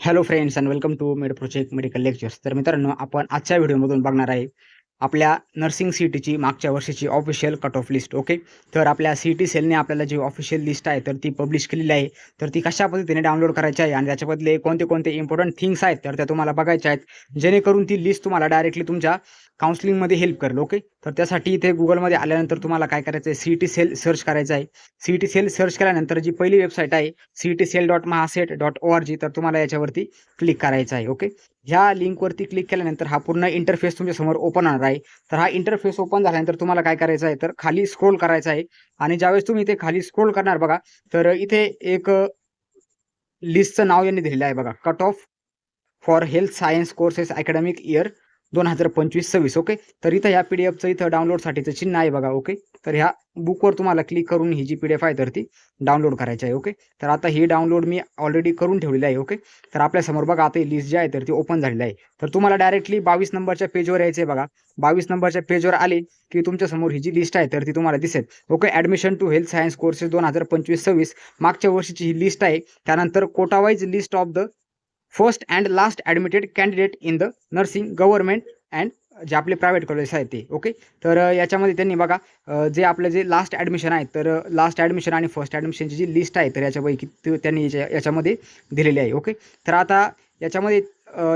Hello friends and welcome to med project medical lectures. तर मित्रांनो, आपण आजच्या व्हिडिओमधून बघणार आहे आपल्या नर्सिंग सीईटीची मागच्या वर्षीची official cut off list. Okay, तर आपल्या सीईटी सेलने आपल्याला जी ऑफिशियल लिस्ट आहे तर ती पब्लिश केलेली आहे. तर ती कशा पद्धतीने डाउनलोड करायची आहे आणि त्याच्याबद्दले कोणते कोणते इम्पॉर्टंट थिंग्स आहेत तर त्या तुम्हाला बघायच्या आहेत, जेणेकरून ती लिस्ट तुम्हाला डायरेक्टली तुमच्या काउन्सिलिंगमध्ये हेल्प करेल. ओके, तर त्यासाठी इथे गुगलमध्ये आल्यानंतर तुम्हाला काय करायचं आहे, सीईटी सेल सर्च करायचं आहे. सीईटी सेल सर्च केल्यानंतर जी पहिली वेबसाईट आहे cetcell.mahaset.org, तर तुम्हाला याच्यावरती क्लिक करायचं आहे. ओके, ह्या लिंकवरती क्लिक केल्यानंतर हा पूर्ण इंटरफेस तुमच्यासमोर ओपन होणार आहे. तर हा इंटरफेस ओपन झाल्यानंतर तुम्हाला काय करायचं आहे, तर खाली स्क्रोल करायचं आहे. आणि ज्यावेळेस तुम्ही इथे खाली स्क्रोल करणार बघा, तर इथे एक लिस्टचं नाव यांनी दिलेलं आहे बघा, cut off for health science courses academic year 2025-26. Okay, तर इथं ह्या पीडीएफचं इथं डाउनलोडसाठीचं चिन्ह आहे बघा. ओके, तर ह्या बुकवर तुम्हाला क्लिक करून ही जी पीडीएफ आहे तर ती डाउनलोड करायची आहे. ओके, तर आता ही डाउनलोड मी ऑलरेडी करून ठेवलेली आहे. ओके, तर आपल्यासमोर बघा आता ही लिस्ट जी आहे तर ती ओपन झालेली आहे. तर तुम्हाला डायरेक्टली 22 नंबरच्या पेजवर यायचं आहे बघा. 22 नंबरच्या पेजवर आले की तुमच्यासमोर ही जी लिस्ट आहे तर ती तुम्हाला दिसेल. Okay, admission to health science courses 2025-26 मागच्या वर्षीची ही लिस्ट आहे. त्यानंतर quota wise list of the first and last admitted candidate in the nursing government and जे आपले प्रायव्हेट कॉलेज आहेत ते. ओके, तर याच्यामध्ये त्यांनी बघा जे आपलं जे लास्ट ॲडमिशन आहे तर लास्ट ॲडमिशन आणि फर्स्ट ॲडमिशनची जी लिस्ट आहे तर याच्यापैकी त्यांनी याच्यामध्ये दिलेली आहे. ओके, तर आता याच्यामध्ये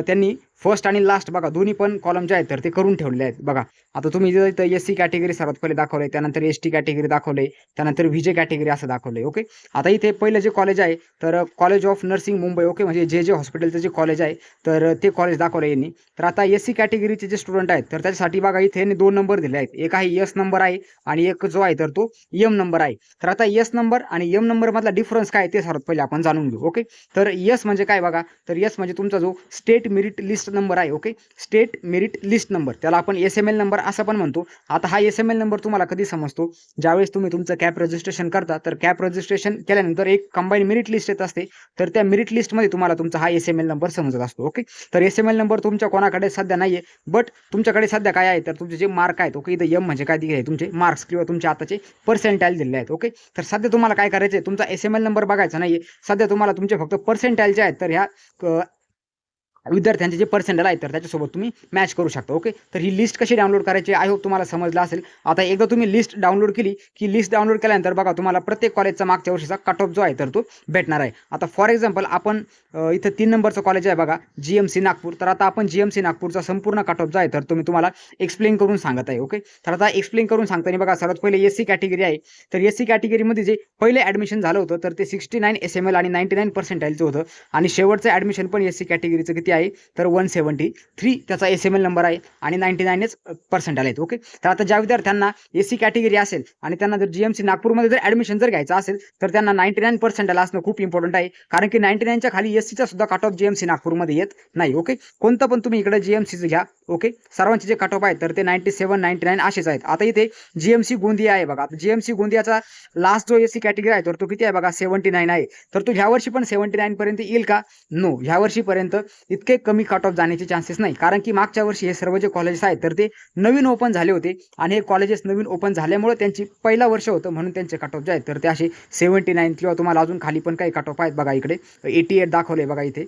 त्यांनी फर्स्ट आणि लास्ट बघा दोन्ही पण कॉलम जे आहेत तर ते करून ठेवलेले आहेत बघा. आता तुम्ही इथं एस-सी कॅटेगरी सर्वात पहिले दाखवले, त्यानंतर एस-टी कॅटेगरी दाखवले, त्यानंतर व्हीजे कॅटेगरी असं दाखवले. ओके, आता इथे पहिलं जे कॉलेज आहे तर college of nursing Mumbai. Okay, म्हणजे जे हॉस्पिटलचं जे कॉलेज आहे तर ते कॉलेज दाखवलं यांनी. तर आता एस-सी कॅटेगरीचे जे स्टुडंट आहेत तर त्याच्यासाठी बघा इथे यांनी 2 नंबर दिले आहेत. एक आहे एस नंबर आहे आणि एक जो आहे तर तो एम नंबर आहे. तर आता एस नंबर आणि एम नंबर मधला डिफरन्स काय ते सर्वात पहिले आपण जाणून घेऊ. ओके, तर एस म्हणजे काय बघा, तर एस म्हणजे तुमचा जो स्टेट मेरिट लिस्ट नंबर आहे. Okay, state merit list number, त्याला आपण एस-एम-एल नंबर असं पण म्हणतो. आता हा एस-एम-एल नंबर तुम्हाला कधी समजतो, ज्यावेळेस तुम्ही तुमचं कॅप रजिस्ट्रेशन करता. तर कॅप रजिस्ट्रेशन केल्यानंतर एक कंबाईन मेरिट लिस्ट येत असते. तर त्या मेरिट लिस्टमध्ये तुम्हाला तुमचा हा एस-एम-एल नंबर समजत असतो. ओके, तर एस-एम-एल नंबर तुमच्या कोणाकडे सध्या नाही आहे, बट तुमच्याकडे सध्या काय आहे तर तुमचे जे मार्क आहेत. ओके, इथं एम म्हणजे काय दिले आहे, तुमचे मार्क्स किंवा तुमचे आताचे पर्सेंटाईल दिलेले आहेत. ओके, तर सध्या तुम्हाला काय करायचं आहे, तुमचा एस-एम-एल नंबर बघायचा नाही आहे. सध्या तुम्हाला तुमचे फक्त पर्सेंटाईल जे आहेत तर ह्या विद्यार्थ्यांचे जे पर्सेंटेज आहेत तर त्याच्यासोबत तुम्ही मॅच करू शकता. ओके, तर ही लिस्ट कशी डाउनलोड करायची आय होप तुम्हाला समजलं असेल. आता एकदा तुम्ही लिस्ट डाउनलोड केली की लिस्ट डाउनलोड केल्यानंतर बघा तुम्हाला प्रत्येक कॉलेजचा मागच्या वर्षीचा कट ऑफ जो आहे तर तो भेटणार आहे. आता फॉर एक्झाम्पल आपण इथं 3 नंबरचं कॉलेज आहे बघा, जीएमसी नागपूर. तर आता आपण जीएमसी नागपूरचा संपूर्ण कट ऑफ जो आहे तर तो मी तुम्हाला एक्सप्लेन करून सांगत आहे. ओके, तर आता एक्सप्लेन करून सांगताना बघा सर्वात पहिले एस-सी कॅटेगरी आहे. तर एस-सी कॅटेगरीमध्ये जे पहिले ॲडमिशन झालं होतं तर ते 69 एस-एम-एल आणि 99 पर्सेंटाईलचं होतं. आणि शेवटचं ॲडमिशन पण एस-सी कॅटेगरीचं किती आहे तर 173 त्याचा एस-एम-एल नंबर आहे आणि 99च पर्सेंटाईल आहेत. ओके, तर आता ज्या विद्यार्थ्यांना एस-सी कॅटेगरी असेल आणि त्यांना जर जीएमसी नागपूरमध्ये जर ॲडमिशन जर घ्यायचं असेल तर त्यांना 99 पर्सेंटाईल असणं खूप इम्पॉर्टंट आहे. कारण की 99च्या खाली एस-सीचा सुद्धा कट ऑफ जीएमसी नागपूरमध्ये येत नाही. ओके, कोणतं पण तुम्ही इकडे जीएमसीचं घ्या. ओके, सर्वांचे जे कट ऑफ आहेत तर ते 97 99 असेच आहेत. आता इथे जीएमसी गोंदिया आहे बघा. जीएमसी गोंदियाचा लास्ट जो एस-सी कॅटेगरी आहे तर तो किती आहे बघा, 79 आहे. तर तो ह्या वर्षी पण 79 पर्यंत येईल का? नो, ह्या वर्षीपर्यंत इतके कमी कट ऑफ जाण्याचे चान्सेस नाही. कारण की मागच्या वर्षी हे सर्व जे कॉलेजेस आहेत तर ते नवीन ओपन झाले होते आणि हे कॉलेजेस नवीन ओपन झाल्यामुळे त्यांची पहिला वर्ष होतं म्हणून त्यांचे कट ऑफ जे आहेत तर ते असे 79 किंवा तुम्हाला अजून खाली पण काही कट ऑफ आहेत बघा. इकडे 88 दाखवले बघा. इथे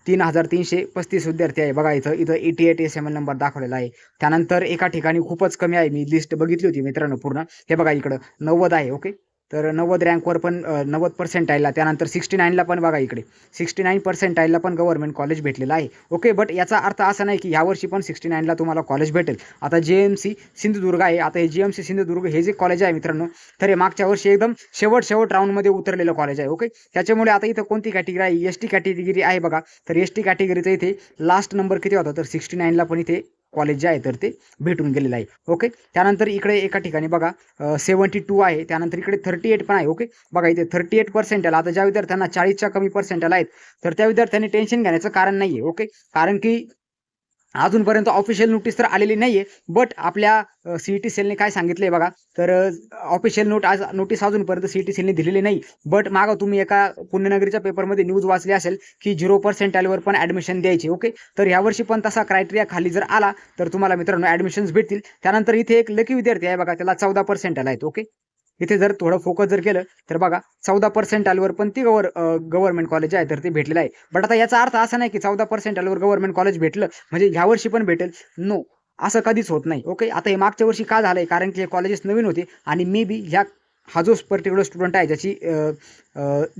3335 विद्यार्थी आहे बघा. इथं 88 एस-एम-एल नंबर दाखवलेला आहे. त्यानंतर एका ठिकाणी खूपच कमी आहे, मी लिस्ट बघितली होती मित्रांनो पूर्ण. हे बघा इकडं 90 आहे. ओके, तर 90 रँकवर पण 90 पर्सेंटाईलला, त्यानंतर 69ला पण बघा इकडे 69 पर्सेंटाईलला पण गव्हर्नमेंट कॉलेज भेटलेलं आहे. ओके, बट याचा अर्थ असा नाही की यावर्षी पण 69ला तुम्हाला कॉलेज भेटेल. आता जीएमसी सिंधुदुर्ग आहे. आता हे जीएमसी सिंधुदुर्ग हे जे कॉलेज आहे मित्रांनो तर हे मागच्या वर्षी एकदम शेवट राऊंडमध्ये उतरलेलं कॉलेज आहे. ओके, त्याच्यामुळे आता इथं कोणती कॅटेगरी आहे, एस-टी कॅटेगरी आहे बघा. तर एस-टी कॅटेगरीचं इथे लास्ट नंबर किती होता तर 69ला पण इथे कॉलेज जे आहे तर ते भेटून गेलेलं आहे. ओके, त्यानंतर इकडे एका ठिकाणी बघा 72 आहे. त्यानंतर इकडे 38 पण आहे. ओके, बघा इथे 38 पर्सेंटाईल. आता ज्या विद्यार्थ्यांना 40च्या कमी पर्सेंटाईल आहेत तर त्या विद्यार्थ्यांनी टेन्शन घेण्याचं कारण नाही आहे. ओके, कारण की अजूनपर्यंत ऑफिशियल नोटीस तर आलेली नाही आहे. बट आपल्या सीईटी सेलने काय सांगितलं बघा, तर ऑफिशियल नोटीस अजूनपर्यंत सीईटी सेलने दिलेली नाही. बट मागं तुम्ही एका पुण्यनगरीच्या पेपरमध्ये न्यूज वाचली असेल की 0 पर्सेंटाईलवर पण ॲडमिशन द्यायची. ओके, तर यावर्षी पण तसा क्रायटेरिया खाली जर आला तर तुम्हाला मित्रांनो ॲडमिशन्स भेटतील. त्यानंतर इथे एक लकी विद्यार्थी आहे बघा, त्याला 14 पर्सेंटाईल आहेत. ओके, इथे जर थोडं फोकस जर केलं तर बघा 14% पण ती गव्हर्नमेंट कॉलेज आहे तर ते भेटलेलं आहे. बट आता याचा अर्थ असा नाही की 14% गव्हर्नमेंट कॉलेज भेटलं म्हणजे ह्या वर्षी पण भेटेल. नो, असं कधीच होत नाही. ओके, आता हे मागच्या वर्षी का झालंय, कारण की हे कॉलेजेस नवीन होते आणि मे बी ह्या हा जो पर्टिक्युलर स्टुडंट आहे ज्याची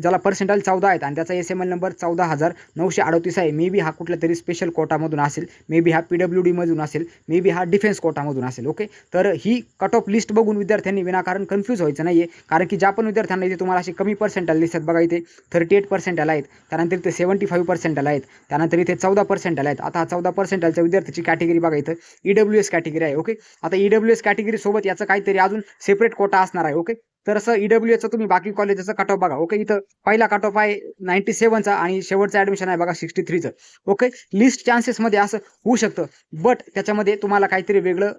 ज्याला पर्सेंटाईल 14 आहेत आणि त्याचा SML नंबर 14,938 आहे, मे बी हा कुठल्या तरी स्पेशल कोटामधून असेल, मे बी हा PWD मधून असेल, मे बी हा डिफेन्स कोटामधून असेल. ओके, तर ही कट ऑफ लिस्ट बघून विद्यार्थ्यांनी विनाकारण कन्फ्यूज व्हायचं नाहीये, कारण की ज्या पण विद्यार्थ्यांना इथे तुम्हाला अशी कमी पर्सेंटाईल दिसतात बघा, इथे 38% आहेत, त्यानंतर इथे 75% आहेत, त्यानंतर इथे 14% आहेत. आता हा 14%च्या विद्यार्थ्याची कॅटेगरी बघा, इथं EWS कॅटेगरी आहे. ओके, आता EWS कॅटेगरी सोबत याचं काहीतरी अजून सेपरेट कोटा असणार आहे. ओके, तर असं EWSचा तुम्ही बाकी कॉलेजचा कट ऑफ बघा. ओके, इथं पहिला कट ऑफ आहे 97चा आणि शेवटचं ॲडमिशन आहे बघा 63चं. ओके, लिस्ट चान्सेसमध्ये असं होऊ शकतं, बट त्याच्यामध्ये तुम्हाला काहीतरी वेगळं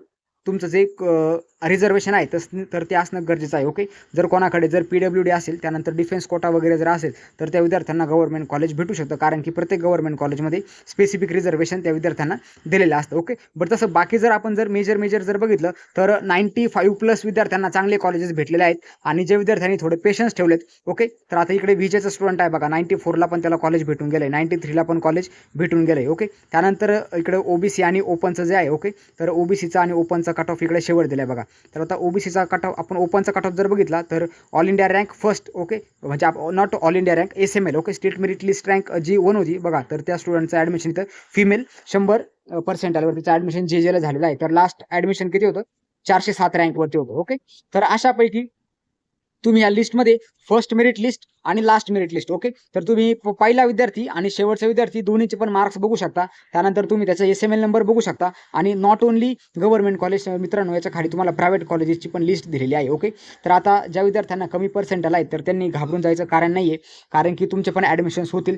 तुमचं जे रिझर्वेशन आहे तर ते असणं गरजेचं आहे. ओके, जर कोणाकडे जर PWD असेल, त्यानंतर डिफेन्स कोटा वगैरे जर असेल तर त्या विद्यार्थ्यांना गव्हर्नमेंट कॉलेज भेटू शकतं, कारण की प्रत्येक गव्हर्नमेंट कॉलेजमध्ये स्पेसिफिक रिझर्वेशन त्या विद्यार्थ्यांना दिलेलं असतं. ओके, बट तसं बाकी जर आपण जर मेजर जर बघितलं तर 95+ विद्यार्थ्यांना चांगले कॉलेजेस भेटलेले आहेत आणि जे विद्यार्थ्यांनी थोडे पेशन्स ठेवलेत. ओके, तर आता इकडे VJचा स्टुडंट आहे बघा, 94ला पण त्याला कॉलेज भेटून गेलंय, 93ला पण कॉलेज भेटून गेलंय. ओके, त्यानंतर इकडे OBC आणि ओपनचं जे आहे, ओके, तर OBCचा आणि ओपनचा कट ऑफ इकडे शेवट दिलाय बघा. तर आता OBCचा कट ऑफ, आपण ओपनचा कट ऑफ जर बघितला तर all India rank first. Okay, म्हणजे not all India rank, SML. Okay, state merit list rank जी 1 होती बघा, तर त्या स्टुडंटचं ॲडमिशन इथं फिमेल 100% तिचं ॲडमिशन JJला झालेलं आहे. तर लास्ट ॲडमिशन किती होतं, 407 रँकवरती होतं. ओके, तर अशापैकी तुम्ही या लिस्टमध्ये फर्स्ट मेरिट लिस्ट आणि लास्ट मेरिट लिस्ट. ओके, तर तुम्ही पहिला विद्यार्थी आणि शेवटचा विद्यार्थी दोन्हीचे पण मार्क्स बघू शकता, त्यानंतर तुम्ही त्याचा SML नंबर बघू शकता आणि नॉट ओन्ली गव्हर्नमेंट कॉलेज मित्रांनो, याच्या खाली तुम्हाला प्रायव्हेट कॉलेजेसची पण लिस्ट दिलेली आहे. ओके, तर आता ज्या विद्यार्थ्यांना कमी पर्सेंटाईल आहेत तर त्यांनी घाबरून जायचं कारण नाही आहे, कारण की तुमचे पण ॲडमिशन्स होतील.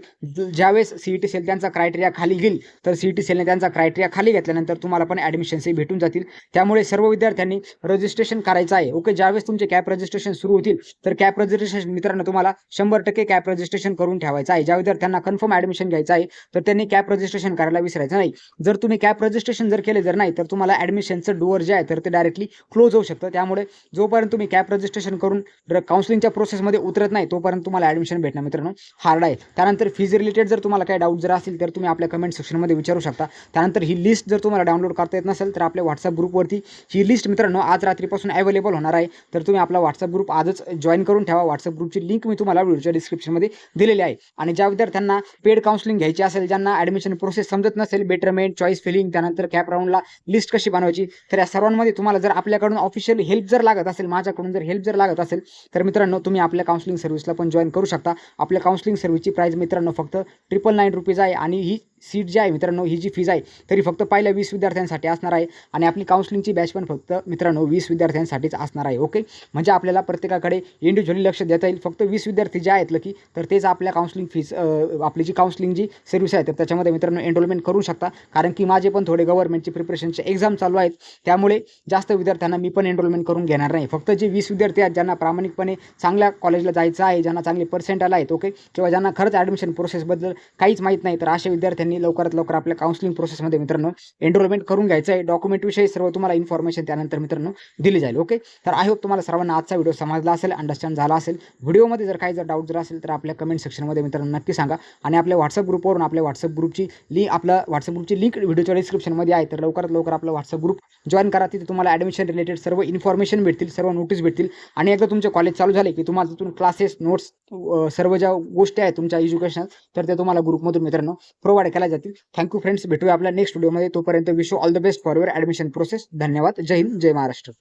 ज्यावेळेस CET सेल त्यांचा क्रायटेरिया खाली घेईल तर CET सेलने त्यांचा क्रायटेरिया खाली घेतल्यानंतर तुम्हाला पण ॲडमिशन्सही भेटून जातील. त्यामुळे सर्व विद्यार्थ्यांनी रजिस्ट्रेशन करायचं आहे. ओके, ज्यावेळेस तुमचे कॅप रजिस्ट्रेशन सुरू होतील तर कॅप रजिस्ट्रेशन मित्रांनो तुम्हाला 100% कॅप रजिस्ट्रेशन करून ठेवायचं आहे. ज्या विद्यार्थ्यांना कन्फर्म ॲडमिशन घ्यायचं आहे तर त्यांनी कॅप रजिस्ट्रेशन करायला विसरायचं नाही. जर तुम्ही कॅप रजिस्ट्रेशन जर केले जर नाही तर तुम्हाला ॲडमिशनचं डोअर जे आहे तर ते डायरेक्टली क्लोज होऊ शकतं. त्यामुळे जोपर्यंत तुम्ही कॅप रजिस्ट्रेशन करून काउन्सिलिंगच्या प्रोसेसमध्ये उतरत नाही तोपर्यंत तुम्हाला ॲडमिशन भेटणं मित्रांनो हार्ड आहे. त्यानंतर फीज रिलेटेड जर तुम्हाला काही डाऊट जर असेल तर तुम्ही आपल्या कमेंट सेक्शनमध्ये विचारू शकता. त्यानंतर ही लिस्ट जर तुम्हाला डाउनलोड करता येत नसेल तर आपल्या व्हॉट्सअप ग्रुपवरती ही लिस्ट मित्रांनो आज रात्रीपासून अवेलेबल होणार आहे. तर तुम्ही आपला व्हॉट्सअप ग्रुप आजच जॉईन करून ठेवा. व्हॉट्सअप ग्रुपची लिंक मी तुम्हाला व्हिडिओच्या डिस्क्रिप्शनमध्ये दिलेली आहे. आणि ज्या विद्यार्थ्यांना पेड काउन्सिलिंग घ्यायची असेल, ज्यांना ॲडमिशन प्रोसेस समजत नसेल, बेटरमेंट, चॉईस फिलिंग, त्यानंतर कॅप राऊंडला लिस्ट कशी बनवायची, तर या सर्वांमध्ये तुम्हाला जर आपल्याकडून ऑफिशियल हेल्प जर लागत असेल, माझ्याकडून जर हेल्प जर लागत असेल तर मित्रांनो तुम्ही आपल्या काउन्सिलिंग सर्व्हिसला पण जॉईन करू शकता. आपल्या काउन्सिलिंग सर्व्हिसची प्राईस मित्रांनो फक्त 999 रुपीज आहे आणि ही सीट जी आहे मित्रांनो, ही जी फीज आहे तरी फक्त पहिल्या 20 विद्यार्थ्यांसाठी असणार आहे आणि आपली काउन्सिलिंगची बॅच पण फक्त मित्रांनो 20 विद्यार्थ्यांसाठीच असणार आहे. ओके, म्हणजे आपल्याला प्रत्येकाकडे इंडिव्हिज्युअली लक्ष देता येईल. फक्त 20 विद्यार्थी जे आहेत की तर तेच आपल्या काउन्सिलिंग फीज, आपली जी काउन्सिलिंग जी सर्व्हिस आहे तर त्याच्यामध्ये मित्रांनो एनरोलमेंट करू शकता. कारण की माझे पण थोडे गव्हर्नमेंटची प्रिपरेशनचे एक्झाम चालू आहेत, त्यामुळे जास्त विद्यार्थ्यांना मी पण एनरोलमेंट करून घेणार नाही. फक्त जे 20 विद्यार्थी आहेत ज्यांना प्रामाणिकपणे चांगल्या कॉलेजला जायचं आहे, ज्यांना चांगले पर्सेंटाईल आहेत, ओके, किंवा ज्यांना खरंच ॲडमिशन प्रोसेसबद्दल काहीच माहीत नाही, तर अशा विद्यार्थ्यांनी लवकरात लवकर आपल्या काउन्सिलिंग प्रोसेसमध्ये मित्रांनो एनरोलमेंट करून घ्यायचं आहे. डॉक्युमेंटविषयी सर्व तुम्हाला इन्फॉर्मेशन त्यानंतर मित्रांनो दिली जाईल. ओके, तर आय होप तुम्हाला सर्वांना आजचा व्हिडिओ समजला असेल, अंडरस्टँड झाला असेल. व्हिडिओमध्ये जर काही डाऊट जर असेल तर आपल्या कमेंट सेक्शनमध्ये मित्रांनो नक्की सांगा. आणि आपल्या व्हॉट्सअप ग्रुपवरून आपल्या व्हॉट्सअप ग्रुपची लिंक व्हिडिओच्या डिस्क्रिप्शनमध्ये आहे. तर लवकरात लवकर आपला व्हॉट्सअप ग्रुप जॉईन करा. तिथे तुम्हाला ॲडमिशन रिलेटेड सर्व इन्फॉर्मेशन भेटतील, सर्व नोटीस भेटतील. आणि एकदा तुमचे कॉलेज चालू झाले की तुम्हाला तिथून क्लासेस, नोट्स, सर्व ज्या गोष्टी आहेत तुमच्या एज्युकेशनल तर ते तुम्हाला ग्रुपमधून मित्रांनो प्रोव्हाइड केल्या जातील. थँक्यू फ्रेंड्स, भेटूया आपल्या नेक्स्ट व्हिडिओमध्ये. तोपर्यंत wish you all the best for your admission process. धन्यवाद. जय हिंद, जय महाराष्ट्र.